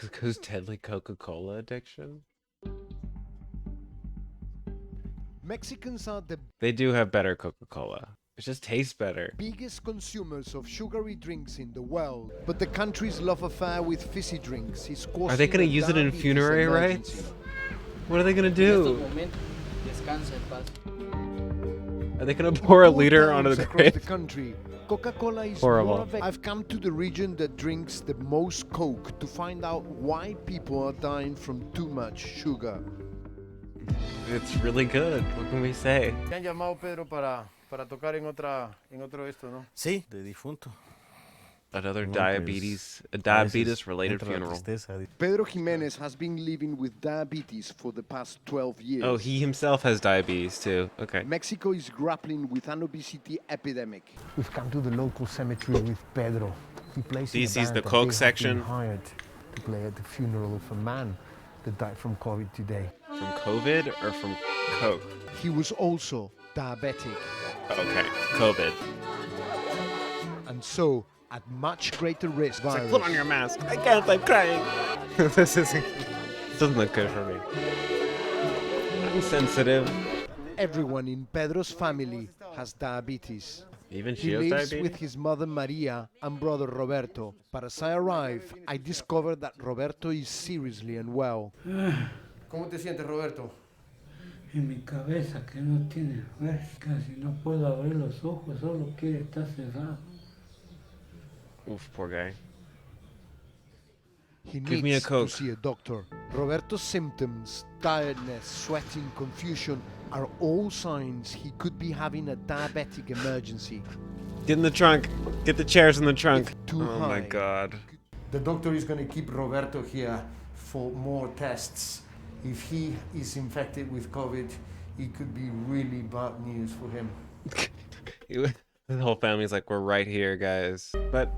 Mexico's deadly Coca-Cola addiction. Mexicans are the They do have better Coca-Cola. It just tastes better. biggest consumers of sugary drinks in the world, but the country's love affair with fizzy drinks is causing Are they gonna use it in diabetes funerary emergency. rites? What are they gonna do? Are they gonna pour a At all liter onto times the across the grave? country, Coca-Cola is Horrible. more available. I've come to the region that drinks the most Coke to find out why people are dying from too much sugar. It's really good. What can we say? Te han llamado, Pedro, para tocar en otro esto, ¿no? Sí, de difunto. Another No, diabetes, a a veces diabetes-related entra la funeral. tristeza. Pedro Jimenez has been living with diabetes for the past 12 years. Oh, he himself has diabetes too. Okay. Mexico is grappling with an obesity epidemic. We've come to the local cemetery with Pedro. He plays in a This is band the that Coke they have been section. hired to play at the funeral of a man that died from COVID today. From COVID or from Coke? He was also diabetic, Okay, COVID. and so at much greater risk. It's like, put on your mask. I can't, I'm crying. This doesn't look good for me. I'm sensitive. Everyone in Pedro's family has diabetes. Even He she has lives diabetes? with his mother Maria and brother Roberto. But as I arrive, I discover that Roberto is seriously unwell. ¿Cómo te sientes, Roberto? En mi cabeza que no tiene fuerza, casi no puedo abrir los ojos, solo quiere estar cerrado. Oof, poor guy. He Give me needs a Coke. to see a doctor. Roberto's symptoms, tiredness, sweating, confusion, are all signs he could be having a diabetic emergency. Get in the trunk. Get the chairs in the trunk. If too Oh my high. god. The doctor is going to keep Roberto here for more tests. If he is infected with COVID, it could be really bad news for him. The whole family's like, we're right here, guys. But,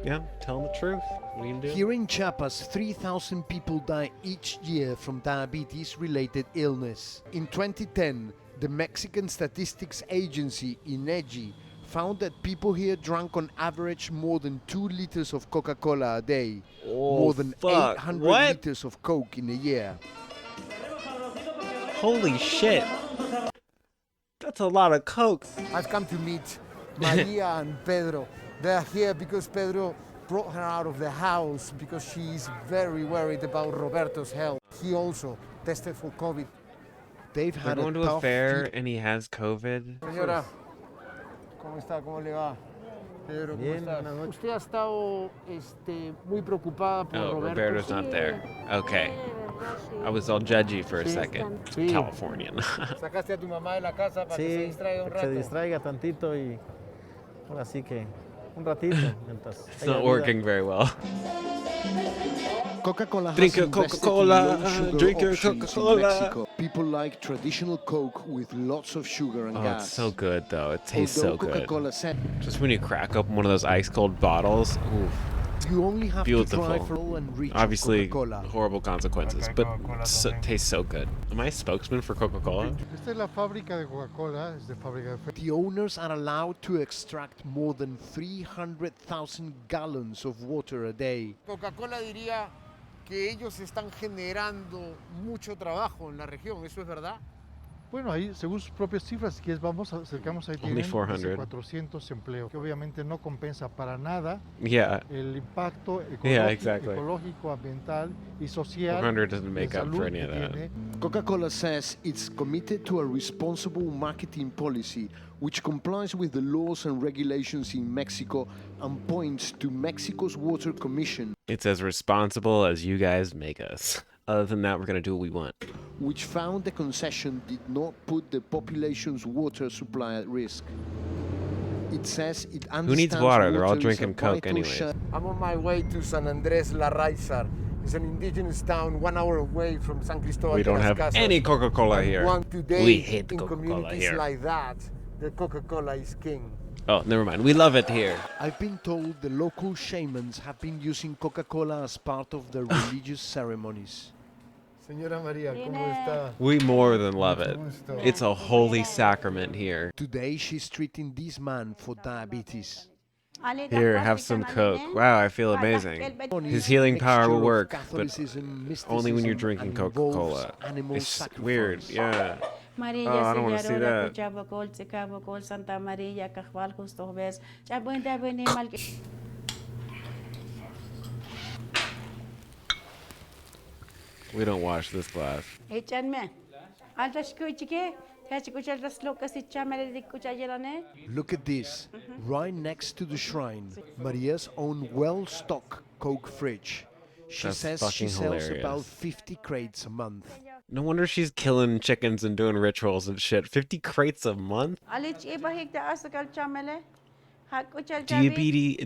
yeah, tell them the truth. What are you gonna do? Here in Chiapas, 3,000 people die each year from diabetes-related illness. In 2010, the Mexican Statistics Agency, INEGI, found that people here drank on average more than 2 liters of Coca-Cola a day, Oh, more than fuck. 800 What? liters of Coke in a year. Holy shit. That's a lot of Coke. I've come to meet Maria and Pedro. They are here because Pedro brought her out of the house because she is very worried about Roberto's health. He also tested for COVID. They've We're had going to a tough fair and he has COVID. Señora, ¿cómo está? ¿Cómo le va? Pedro, ¿cómo Bien, estás? buenas noches. Usted ha estado muy preocupada por Oh, Roberto. Roberto's not there. Okay. I was all judgy for a second. Sí. Californian. Sacaste a tu mamá de la casa para que se Sí, distraiga un para que se rato. distraiga tantito y ahora sí que un ratito mientras It's haya not vida. working very well. Coca-Cola has Drink your invested Coca-Cola, in low-sugar drink your options in Coca-Cola. Mexico. People like traditional Coke with lots of sugar and Oh, gas. it's so good though. It tastes Although so good. Coca-Cola said Just when you crack open one of those ice cold bottles, oof, you only have to beautiful. drive for and reach Obviously, Coca-Cola. horrible consequences, Okay, but Coca-Cola tastes so good. Am I a spokesman for Coca-Cola? Esta es la fábrica de Coca-Cola, es de fábrica de The owners are allowed to extract more than 300,000 gallons of water a day. Coca-Cola diría que ellos están generando mucho trabajo en la región, ¿eso es verdad? Bueno, ahí, según sus propias cifras, si quieres, acercamos ahí, Only tienen 400. 400 empleos, que obviamente no compensa para nada Yeah, el impacto Yeah, exactly. ecológico, ambiental y social 400 doesn't y de make up salud for any que of that. tiene. Coca-Cola says it's committed to a responsible marketing policy which complies with the laws and regulations in Mexico and points to Mexico's Water Commission, It's as responsible as you guys make us. Other than that, we're gonna do what we want. which found the concession did not put the population's water supply at risk. It says it understands Who needs water? They're all water is a drinking Coke vital anyways. share- I'm on my way to San Andrés La Raizar. It's an indigenous town 1 hour away from San Cristóbal We de don't las have Casas. any Coca-Cola And here. one today We hate in Coca-Cola communities here. like that, the Coca-Cola is king. Oh, never mind. We love it here. I've been told the local shamans have been using Coca-Cola as part of their religious ceremonies. Señora María, ¿cómo está? We more than love it. Gusto. It's a holy sacrament here. Today she's treating this man for diabetes. Here, have some Coke. Wow, I feel amazing. His healing power will work, but only when you're drinking Coca-Cola. It's weird, yeah. Maria Oh, I don't want to see that. Santa Maria, justo ves. We don't wash this glass. Échanme. Look at this, right next to the shrine, Maria's own well-stocked Coke fridge. She That's says she fucking sells hilarious. about 50 crates a month. No wonder she's killing chickens and doing rituals and shit. 50 crates a month?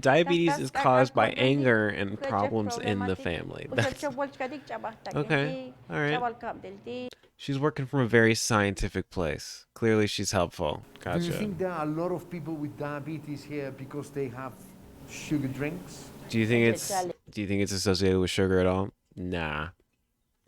Diabetes is caused by anger and problems in the family. That's... Okay, all right. She's working from a very scientific place. Clearly she's helpful. Do you Gotcha. think there are a lot of people with diabetes here because they have sugar drinks? Do you think it's associated with sugar at all? Nah,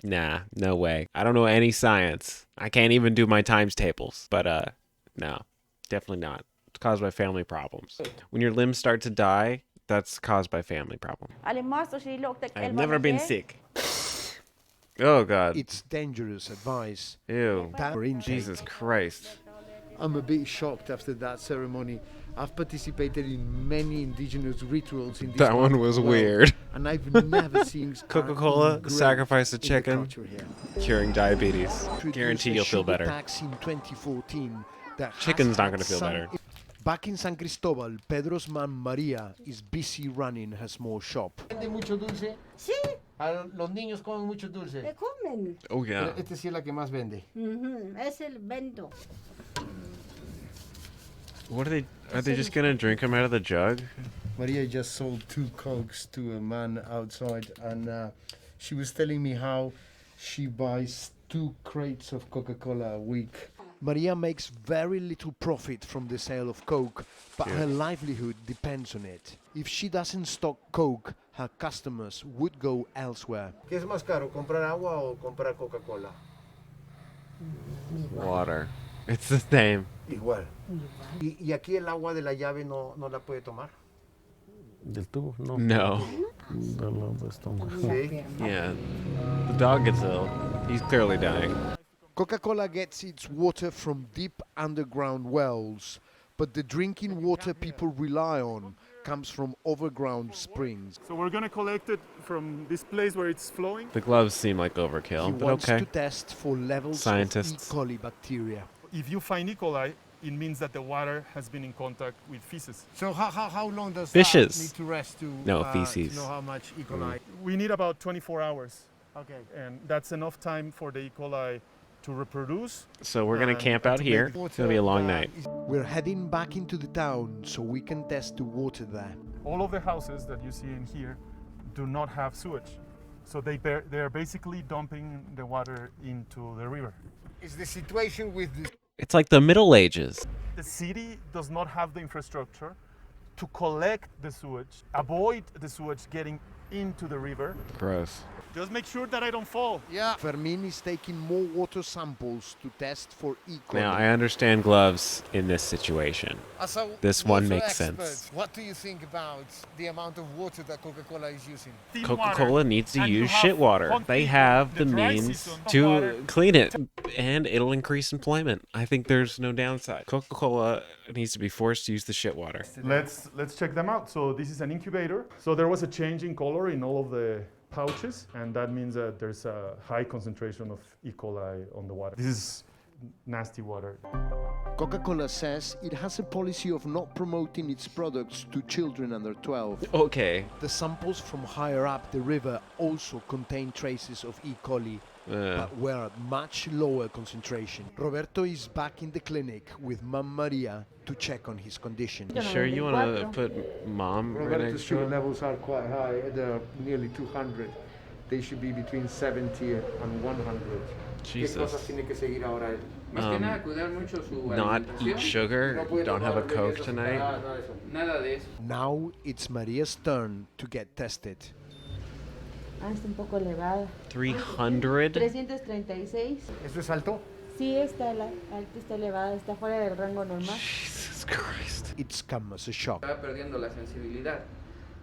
no way. I don't know any science. I can't even do my times tables. But no, definitely not. It's caused by family problems. When your limbs start to die, that's caused by family problem. I've never been sick. Oh God. It's dangerous advice. Ew. Jesus. Jesus Christ. I'm a bit shocked after that ceremony. I've participated in many indigenous rituals in this That part one of was the world, weird. and I've never seen Coca-Cola, great sacrifice a in the chicken, culture here. curing diabetes. Introduced Guarantee a you'll feel sugar better. tax in 2014 that has Chicken's not had gonna feel some better. Back in San Cristobal, Pedro's mom Maria is busy running her small shop. ¿Vende mucho dulce? Sí, Los niños comen mucho dulce. le comen. Oh yeah. Pero esta sí es la que más vende. Es el vento. What are they just gonna drink them out of the jug? Maria just sold 2 Cokes to a man outside, and she was telling me how she buys 2 crates of Coca-Cola a week. Maria makes very little profit from the sale of Coke, but Yeah. her livelihood depends on it. If she doesn't stock Coke, her customers would go elsewhere. ¿Qué es más caro, comprar agua o comprar Coca-Cola? Water. It's the same. Igual. ¿Y aquí el agua de la llave no la puede tomar? Del tubo, no. No. Dolor de estómago. Sí. Yeah. The dog gets ill. He's clearly dying. Coca-Cola gets its water from deep underground wells, but the drinking water people rely on comes from overground springs. So we're going to collect it from this place where it's flowing. The gloves seem like He overkill, but wants okay. to test for levels Scientists. of E. coli bacteria. If you find E. coli, it means that the water has been in contact with feces. So how long does Fishes. that need to rest to, No, to feces. know how much E. coli? We need about 24 hours, Okay. and that's enough time for the E. coli to reproduce. So we're gonna And camp out to here. make It's gonna be a long water, night. We're heading back into the town so we can test the water there. All of the houses that you see in here do not have sewage. So they're basically dumping the water into the river. Is the situation with the It's like the Middle Ages. The city does not have the infrastructure to collect the sewage, avoid the sewage getting into the river. Gross. Just make sure that I don't fall. Yeah. Fermin is taking more water samples to test for E. coli. Now I understand gloves in this situation. As a This one water makes expert, sense. What do you think about the amount of water that Coca-Cola is using? Thin Coca-Cola water, needs to and you use have shit water. hot They people, have the dry means season of to water. clean it, and it'll increase employment. I think there's no downside. Coca-Cola needs to be forced to use the shit water. Let's check them out. So this is an incubator. So there was a change in color in all of the pouches, and that means that there's a high concentration of E. coli on the water. This is nasty water. Coca-Cola says it has a policy of not promoting its products to children under 12. Okay. The samples from higher up the river also contain traces of E. coli, but were at much lower concentration. Roberto is back in the clinic with Mom Maria to check on his condition. You sure you want to put mom right Roberto's next to sugar him? levels are quite high. They're nearly 200. They should be between 70 and 100. ¿Qué cosas Jesus. tiene que seguir ahora él? Not eat sugar, don't have a Coke tonight. Nada de eso. Now it's Maria's turn to get tested. Está un poco elevada. 300? 336. ¿Eso es alto? Sí, está elevada, está fuera del rango normal. Jesus Jesus Christ. It's come as a shock. Va perdiendo la sensibilidad.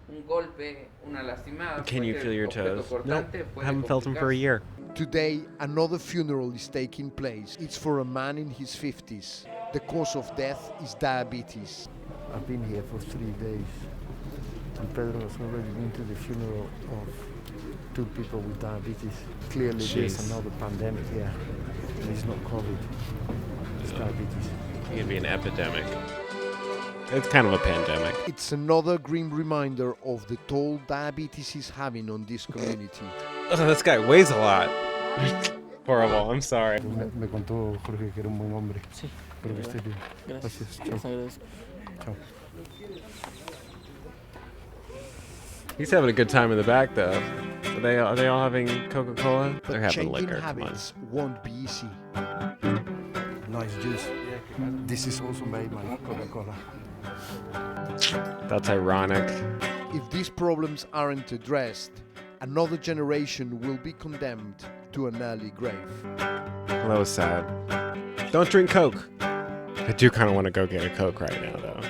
Un golpe, una lastimada. Can you cualquier feel your objeto toes? Nope. cortante puede Haven't felt them for a complicarse. year. Today, another funeral is taking place. It's for a man in his 50s. The cause of death is diabetes. I've been here for 3 days, and Pedro has already been to the funeral of 2 people with diabetes. Clearly, there's Jeez. another pandemic here. It's not COVID, it's diabetes. It could be an epidemic. It's kind of a pandemic. It's another grim reminder of the toll diabetes is having on this community. Ugh, this guy weighs a lot. Horrible, I'm sorry. Me contó Jorge que era un buen hombre. Sí. Pero que esté bien. Gracias. Chao. Les agradezco. Chao. He's having a good time in the back, though. Are they all having Coca-Cola? They're But having changing liquor, come on. habits won't be easy. Nice juice. This is also made by Coca-Cola. That's ironic. If these problems aren't addressed, another generation will be condemned to an early grave. Well, that was sad. Don't drink Coke. I do kind of want to go get a Coke right now, though.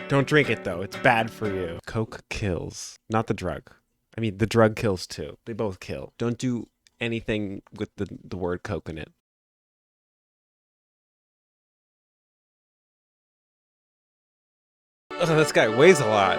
Don't drink it, though. It's bad for you. Coke kills. Not the drug. I mean, the drug kills, too. They both kill. Don't do anything with the word Coke in it. Ugh, this guy weighs a lot.